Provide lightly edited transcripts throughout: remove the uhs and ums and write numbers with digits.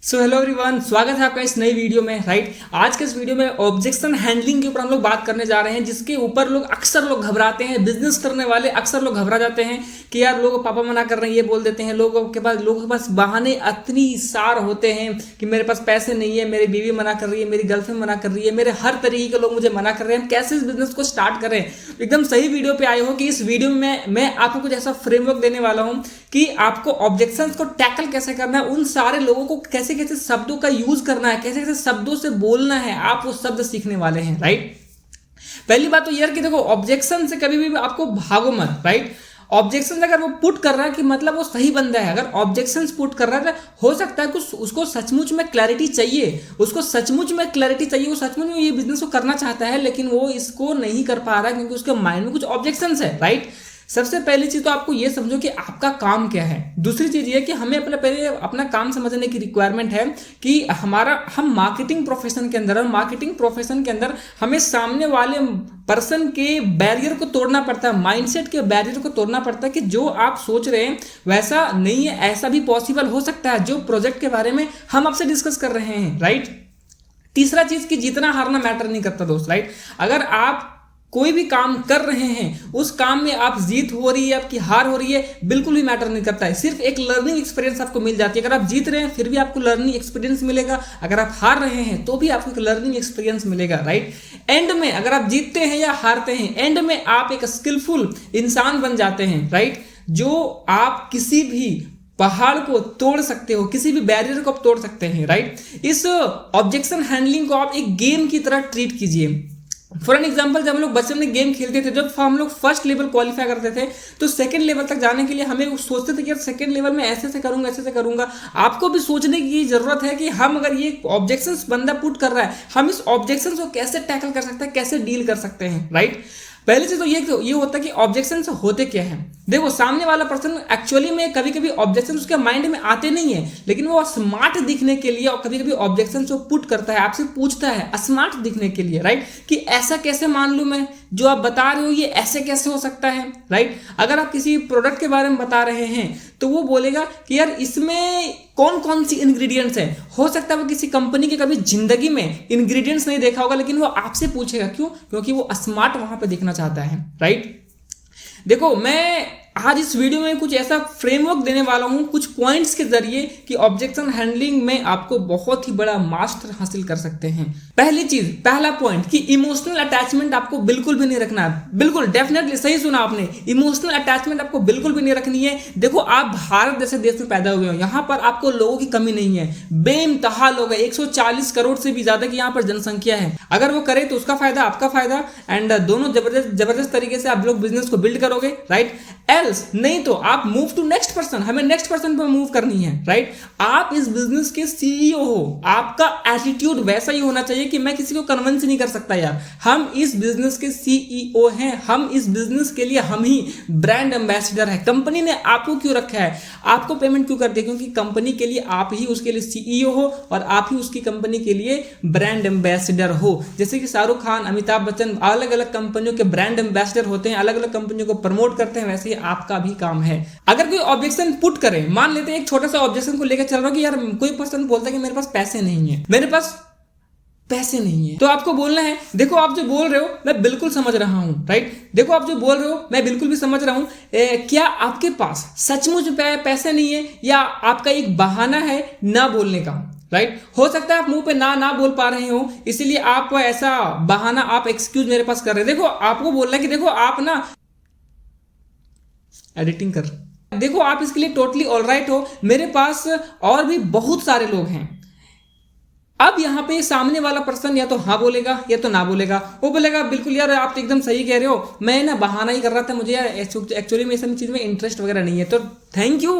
So hello everyone, स्वागत है आपका इस नई वीडियो में। राइट, आज के इस वीडियो में ऑब्जेक्शन हैंडलिंग के ऊपर हम लोग बात करने जा रहे हैं, जिसके ऊपर अक्सर लोग घबराते हैं। बिजनेस करने वाले अक्सर लोग घबरा जाते हैं कि यार लोग पापा मना कर रहे हैं, ये बोल देते हैं। लोगों के पास बहाने इतनी सार होते हैं कि मेरे पास पैसे नहीं है, मेरी बीवी मना कर रही है, मेरी गर्लफ्रेंड मना कर रही है, मेरे हर तरीके के लोग मुझे मना कर रहे हैं। हम कैसे इस बिजनेस को स्टार्ट करें? एकदम सही वीडियो पे आए हो कि इस वीडियो में मैं आपको कुछ ऐसा फ्रेमवर्क देने वाला हूं कि आपको ऑब्जेक्शंस को टैकल कैसे करना है, उन सारे लोगों को कैसे कैसे शब्दों का यूज करना है, कैसे कैसे शब्दों से बोलना है, आप वो शब्द सीखने वाले हैं। राइट, पहली बात तो यार कि देखो, ऑब्जेक्शन से कभी भी आपको भागो मत। राइट, ऑब्जेक्शन अगर वो पुट कर रहा है कि मतलब वो सही बंदा है, अगर ऑब्जेक्शन पुट कर रहा है तो हो सकता है कुछ उसको सचमुच में क्लैरिटी चाहिए, वो सचमुच में ये बिजनेस को करना चाहता है, लेकिन वो इसको नहीं कर पा रहा है क्योंकि उसके माइंड में कुछ ऑब्जेक्शन है। राइट, सबसे पहली चीज तो आपको ये समझो कि आपका काम क्या है। दूसरी चीज ये कि हमें अपना काम समझने की रिक्वायरमेंट है कि हम मार्केटिंग प्रोफेशन के अंदर हमें सामने वाले पर्सन के बैरियर को तोड़ना पड़ता है, माइंडसेट के बैरियर को तोड़ना पड़ता है कि जो आप सोच रहे हैं वैसा नहीं है, ऐसा भी पॉसिबल हो सकता है, जो प्रोजेक्ट के बारे में हम आपसे डिस्कस कर रहे हैं। राइट, तीसरा चीज कि जीतना हारना मैटर नहीं करता दोस्त। राइट, अगर आप कोई भी काम कर रहे हैं, उस काम में आप जीत हो रही है, आपकी हार हो रही है, बिल्कुल भी मैटर नहीं करता है। सिर्फ एक लर्निंग एक्सपीरियंस आपको मिल जाती है। अगर आप जीत रहे हैं फिर भी आपको लर्निंग एक्सपीरियंस मिलेगा, अगर आप हार रहे हैं तो भी आपको एक लर्निंग एक्सपीरियंस मिलेगा। राइट, एंड में अगर आप जीतते हैं या हारते हैं, एंड में आप एक स्किलफुल इंसान बन जाते हैं। राइट, जो आप किसी भी पहाड़ को तोड़ सकते हो, किसी भी बैरियर को आप तोड़ सकते हैं। राइट, इस ऑब्जेक्शन हैंडलिंग को आप एक गेम की तरह ट्रीट कीजिए। फॉर एन एग्जाम्पल, जब हम लोग बचपन में गेम खेलते थे, जब हम लोग फर्स्ट लेवल क्वालिफाई करते थे तो सेकंड लेवल तक जाने के लिए हमें सोचते थे कि यार सेकंड लेवल में ऐसे से करूंगा। आपको भी सोचने की जरूरत है कि हम अगर ये ऑब्जेक्शंस बंदा पुट कर रहा है, हम इस ऑब्जेक्शंस को कैसे टैकल कर सकते हैं, कैसे डील कर सकते हैं। राइट, पहली चीज तो ये होता है कि ऑब्जेक्शन होते क्या हैं। देखो, सामने वाला पर्सन एक्चुअली में कभी कभी ऑब्जेक्शन उसके माइंड में आते नहीं है, लेकिन वो स्मार्ट दिखने के लिए और कभी कभी ऑब्जेक्शन को पुट करता है, आपसे पूछता है स्मार्ट दिखने के लिए। राइट, कि ऐसा कैसे मान लूं मैं, जो आप बता रहे हो ये ऐसे कैसे हो सकता है। राइट, अगर आप किसी प्रोडक्ट के बारे में बता रहे हैं तो वो बोलेगा कि यार इसमें कौन कौन सी इंग्रेडिएंट्स हैं। हो सकता है वो किसी कंपनी के कभी जिंदगी में इंग्रेडिएंट्स नहीं देखा होगा, लेकिन वो आपसे पूछेगा। क्यों? क्योंकि वो स्मार्ट वहां पे दिखना चाहता है। राइट, देखो, मैं आज इस वीडियो में कुछ ऐसा फ्रेमवर्क देने वाला हूं, कुछ पॉइंट्स के जरिए कि ऑब्जेक्शन हैंडलिंग में आपको बहुत ही बड़ा मास्टर हासिल कर सकते हैं। पहला पॉइंट कि इमोशनल अटैचमेंट आपको बिल्कुल भी नहीं रखना है। बिल्कुल, डेफिनेटली सही सुना आपने, इमोशनल अटैचमेंट आपको बिल्कुल भी नहीं रखनी है। देखो, आप भारत जैसे देश में पैदा हुए हो, यहाँ पर आपको लोगों की कमी नहीं है, बेइंतहा लोग है, 140 करोड़ से भी ज्यादा की यहाँ पर जनसंख्या है। अगर वो करे तो उसका फायदा, आपका फायदा, एंड दोनों जबरदस्त तरीके से आप लोग बिजनेस को बिल्ड करोगे। राइट, नहीं तो आप मूव टू नेक्स्ट पर्सन, हमें नेक्स्ट पर्सन पर मूव करनी है। राइट, आप इस बिजनेस के सीईओ हो, आपका एटीट्यूड वैसा ही होना चाहिए कि मैं किसी को कन्विंस नहीं कर सकता यार, हम इस बिजनेस के सीईओ हैं, हम इस बिजनेस के लिए हम ही ब्रांड एम्बेसडर है। कंपनी ने आपको क्यों रखा है, आपको पेमेंट क्यों करती है? क्योंकि कंपनी के लिए आप ही उसके लिए सीईओ हो और आप ही उसकी कंपनी के लिए ब्रांड एम्बेसडर हो। जैसे कि शाहरुख खान, अमिताभ बच्चन अलग अलग कंपनियों के ब्रांड एम्बेसडर होते हैं, अलग अलग कंपनियों को प्रमोट करते हैं, वैसे ही आपका भी काम है। अगर कोई ऑब्जेक्शन पुट करे, मान लेते हैं एक छोटा सा ऑब्जेक्शन को लेकर चल रहा हूं कि यार कोई पर्सन बोलता है कि मेरे पास पैसे नहीं है, तो आपको बोलना है, देखो आप जो बोल रहे हो मैं बिल्कुल समझ रहा हूं। राइट, देखो आप जो बोल रहे हो मैं बिल्कुल भी समझ रहा हूं, क्या आपके पास सचमुच पैसे नहीं है या आपका एक बहाना है ना बोलने का? राइट, हो सकता है आप मुंह पे ना बोल पा रहे हो, इसीलिए आप ऐसा बहाना, आप एक्सक्यूज मेरे पास कर रहे हैं। देखो, आपको बोलना है कि देखो आप ना एडिटिंग कर, देखो आप इसके लिए टोटली ऑलराइट हो, मेरे पास और भी बहुत सारे लोग हैं। अब यहाँ पे सामने वाला पर्सन या तो हाँ बोलेगा या तो ना बोलेगा। वो बोलेगा बिल्कुल यार आप तो एकदम सही कह रहे हो, मैं ना बहाना ही कर रहा था, मुझे यार एक्चुअली में सब चीज में इंटरेस्ट वगैरह नहीं है। तो थैंक यू,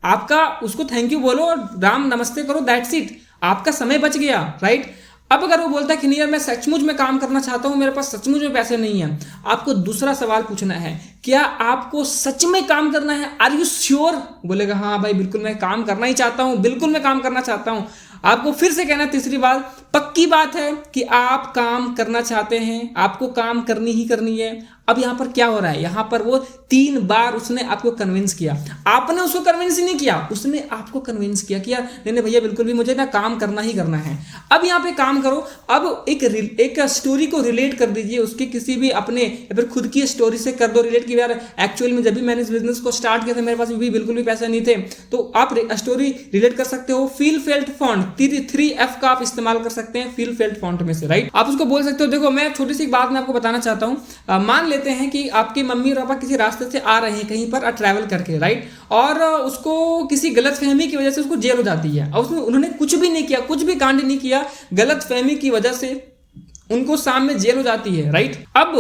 आपका उसको थैंक यू बोलो और राम नमस्ते करो, दैट्स इट, आपका समय बच गया। राइट, अब अगर वो बोलता है कि नहीं यार मैं सचमुच में काम करना चाहता हूं, मेरे पास सचमुच में पैसे नहीं है, आपको दूसरा सवाल पूछना है, क्या आपको सच में काम करना है? Are you sure? बोलेगा हाँ भाई बिल्कुल मैं काम करना ही चाहता हूं, बिल्कुल मैं काम करना चाहता हूं। आपको फिर से कहना, तीसरी बात, पक्की बात है कि आप काम करना चाहते हैं, आपको काम करनी ही करनी है। अब यहां पर क्या हो रहा है, यहां पर वो 3 बार उसने आपको कन्विंस किया, आपने उसको कन्विंस नहीं किया, उसने आपको कन्विंस किया कि यार नहीं भैया बिल्कुल भी मुझे ना काम करना ही करना है। अब यहाँ पे काम करो, अब एक स्टोरी को रिलेट कर दीजिए उसके किसी भी अपने या फिर खुद की स्टोरी से कर दो रिलेट कि यार एक्चुअली में जब भी मैंने इस बिजनेस को स्टार्ट किया था मेरे पास भी बिल्कुल भी पैसे नहीं थे, तो आप स्टोरी रिलेट कर सकते हो। फील फेल्ट फॉन्ट 3F का आप इस्तेमाल कर सकते हैं फील फेल्ट फॉन्ट में से, राइट। आप उसको बोल सकते हो, देखो मैं छोटी सी बात मैं आपको बताना चाहता हूँ। मान लेते हैं कि आपके मम्मी और पापा किसी रास्ते से आ रहे हैं कहीं पर ट्रैवल करके, राइट, और उसको किसी गलत फहमी की वजह से उसको जेल हो जाती है और उसमें उन्होंने कुछ भी नहीं किया, कुछ भी कांड नहीं किया, गलत फहमी की वजह से उनको शाम में जेल हो जाती है, राइट। अब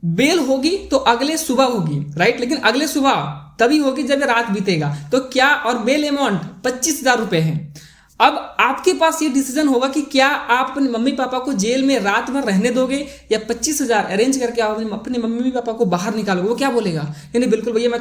बेल होगी तो अगले सुबह होगी, राइट, लेकिन अगले सुबह तभी होगी जब रात बीतेगा। तो क्या, और बेल अमाउंट 25,000 रुपए है। अब आपके पास ये डिसीजन होगा कि क्या आप अपने मम्मी पापा को जेल में रात भर रहने दोगे या 25,000 अरेंज करके आप अपने मम्मी पापा को बाहर निकालोगे। वो क्या बोलेगा, नहीं बिल्कुल भैया मैं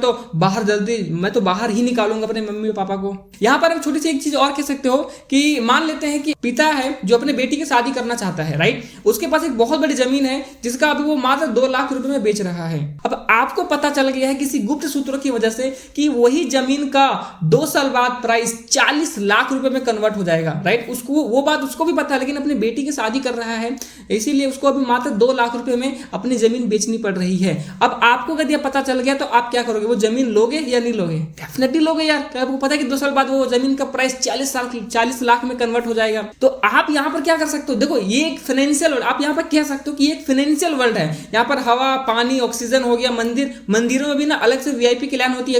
तो बाहर ही निकालूंगा अपने मम्मी पापा को। यहाँ पर हम छोटी सी एक चीज और कह सकते हो कि मान लेते हैं कि पिता है जो अपने बेटी की शादी करना चाहता है, राइट, उसके पास एक बहुत बड़ी जमीन है जिसका अभी वो मात्र 2 लाख रुपए में बेच रहा है। अब आपको पता चल गया है किसी गुप्त सूत्रों की वजह से कि वही जमीन का 2 साल बाद प्राइस 40 लाख रुपए में कन्वर्ट हो जाएगा, राइट। उसको वो बात उसको भी पता है, लेकिन अपनी बेटी की शादी कर रहा है इसीलिए उसको अभी मात्र 2 लाख रुपए में अपनी जमीन बेचनी पड़ रही है। अब आपको अगर यह पता चल गया तो आप क्या करोगे, वो जमीन लोगे या नहीं लोगे? डेफिनेटली लोगे यार। आपको पता है कि 2 साल बाद वो जमीन का प्राइस 40 लाख में कन्वर्ट हो जाएगा। तो आप यहाँ पर क्या कर सकते हो, देखो ये एक फाइनेंशियल वर्ल्ड, आप यहाँ पर कह सकते हो कि एक फाइनेंशियल वर्ल्ड है। यहाँ पर हवा पानी ऑक्सीजन हो गया, मंदिरों में भी ना अलग से VIP की लाइन होती है।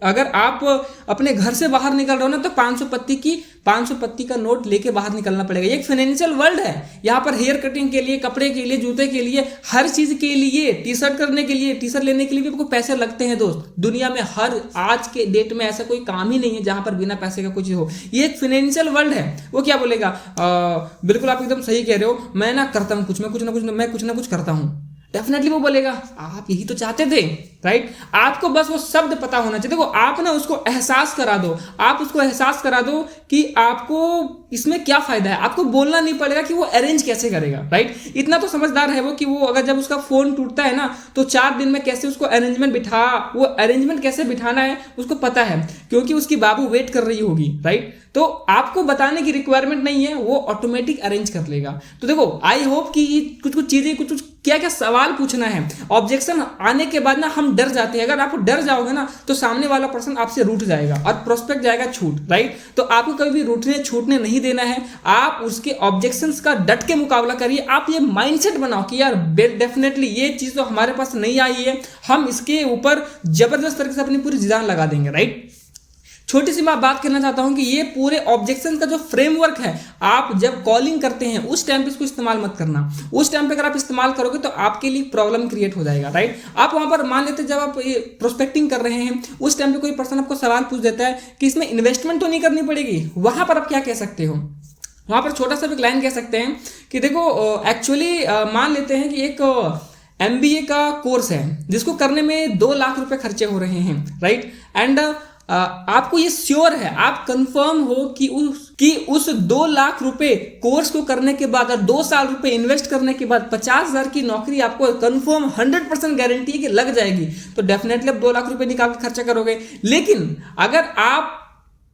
अगर आप अपने घर से बाहर निकल रहे हो ना तो 500 पत्ती का नोट लेके बाहर निकलना पड़ेगा। ये एक फाइनेंशियल वर्ल्ड है। यहाँ पर हेयर कटिंग के लिए, कपड़े के लिए, जूते के लिए, हर चीज के लिए, टी-शर्ट करने के लिए, टी-शर्ट लेने के लिए भी आपको पैसे लगते हैं दोस्त। दुनिया में आज के डेट में ऐसा कोई काम ही नहीं है जहां पर बिना पैसे का कुछ हो। ये एक फाइनेंशियल वर्ल्ड है। वो क्या बोलेगा, बिल्कुल आप एकदम सही कह रहे हो, मैं ना करता हूँ मैं कुछ ना कुछ करता हूँ। डेफिनेटली वो बोलेगा आप यही तो चाहते थे, राइट। आपको बस वो शब्द पता होना चाहिए। देखो आप ना उसको एहसास करा दो, कि आपको इसमें क्या फायदा है। आपको बोलना नहीं पड़ेगा कि वो अरेंज कैसे करेगा, राइट। इतना तो समझदार है वो कि वो अगर जब उसका फोन टूटता है ना तो 4 दिन में कैसे उसको अरेंजमेंट कैसे बिठाना है उसको पता है, क्योंकि उसकी बाबू वेट कर रही होगी, राइट। तो आपको बताने की रिक्वायरमेंट नहीं है, वो ऑटोमेटिक अरेंज कर लेगा। तो देखो आई होप कि कुछ चीजें कुछ क्या सवाल पूछना है। ऑब्जेक्शन आने के बाद ना हम डर जाते हैं। अगर आप डर जाओगे ना तो सामने वाला पर्सन आपसे रूठ जाएगा और प्रोस्पेक्ट जाएगा छूट, राइट। तो आपको कभी भी रूठने छूटने नहीं देना है। आप उसके ऑब्जेक्शंस का डट के मुकाबला करिए। आप ये माइंडसेट बनाओ कि यार डेफिनेटली ये चीज तो हमारे पास नहीं आई है, हम इसके ऊपर जबरदस्त तरीके से अपनी पूरी जान लगा देंगे, राइट। छोटी सी मैं बात करना चाहता हूं कि ये पूरे ऑब्जेक्शन का जो फ्रेमवर्क है, आप जब कॉलिंग करते हैं उस टाइम पे इसको इस्तेमाल मत करना। उस टाइम पे अगर आप इस्तेमाल करोगे तो आपके लिए प्रॉब्लम क्रिएट हो जाएगा, राइट। आप वहां पर मान लेते जब आप ये प्रोस्पेक्टिंग कर रहे हैं उस टाइम पे कोई पर्सन आपको सवाल पूछ देता है कि इसमें इन्वेस्टमेंट तो नहीं करनी पड़ेगी, वहां पर आप क्या कह सकते हो? वहां पर छोटा सा एक लाइन कह सकते हैं कि देखो एक्चुअली मान लेते हैं कि एक MBA का कोर्स है जिसको करने में 2 लाख रुपए खर्चे हो रहे हैं, राइट। एंड आपको ये श्योर है, आप कंफर्म हो कि उस 2 लाख रुपए कोर्स को करने के बाद और 2 साल रुपए इन्वेस्ट करने के बाद 50,000 की नौकरी आपको कंफर्म 100% गारंटी है कि लग जाएगी। तो डेफिनेटली आप 2 लाख रुपए निकाल के खर्चा करोगे। लेकिन अगर आप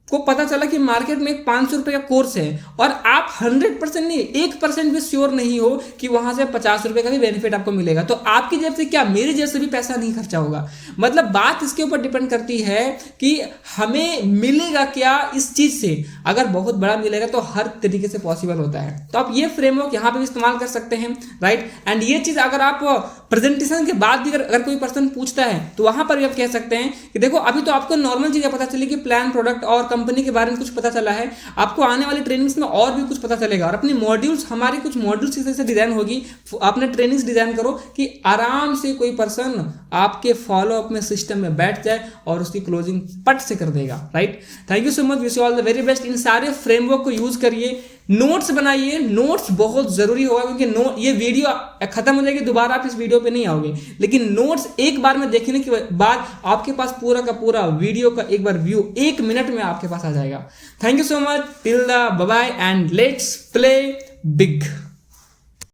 को पता चला कि मार्केट में एक 500 रुपए का कोर्स है और आप 100% नहीं 1% भी श्योर नहीं हो कि वहां से 50 रुपए का भी बेनिफिट आपको मिलेगा, तो आपकी जेब से क्या, मेरी जेब से भी पैसा नहीं खर्चा होगा। मतलब बात इसके ऊपर डिपेंड करती है कि हमें मिलेगा क्या इस चीज से। अगर बहुत बड़ा मिलेगा तो हर तरीके से पॉसिबल होता है। तो आप ये फ्रेमवर्क यहाँ पे भी इस्तेमाल कर सकते हैं, राइट। एंड ये चीज अगर आप प्रेजेंटेशन के बाद भी अगर कोई पर्सन पूछता है तो वहां पर भी आप कह सकते हैं कि देखो अभी तो आपको नॉर्मल चीजें पता चली कि प्लान, प्रोडक्ट और कंपनी के बारे में कुछ पता चला है, आपको आने वाली ट्रेनिंग्स में और भी कुछ पता चलेगा। और अपनी मॉड्यूल्स, हमारी कुछ मॉड्यूल्स इस तरह से डिजाइन होगी, आपने ट्रेनिंग्स डिजाइन करो कि आराम से कोई पर्सन आपके फॉलो अप में सिस्टम में बैठ जाए और उसकी क्लोजिंग पट से कर देगा, right. Thank you so much, wish you all the very best. इन सारे फ्रेमवर्क को यूज करिए, नोट्स बनाइए। नोट्स बहुत जरूरी होगा क्योंकि ये वीडियो खत्म हो जाएगी, दोबारा आप इस वीडियो पे नहीं आओगे, लेकिन नोट्स एक बार में देखने के बाद आपके पास पूरा का पूरा वीडियो का एक बार व्यू 1 मिनट में आपके पास आ जाएगा। Thank you so much, till the bye bye and let's play big.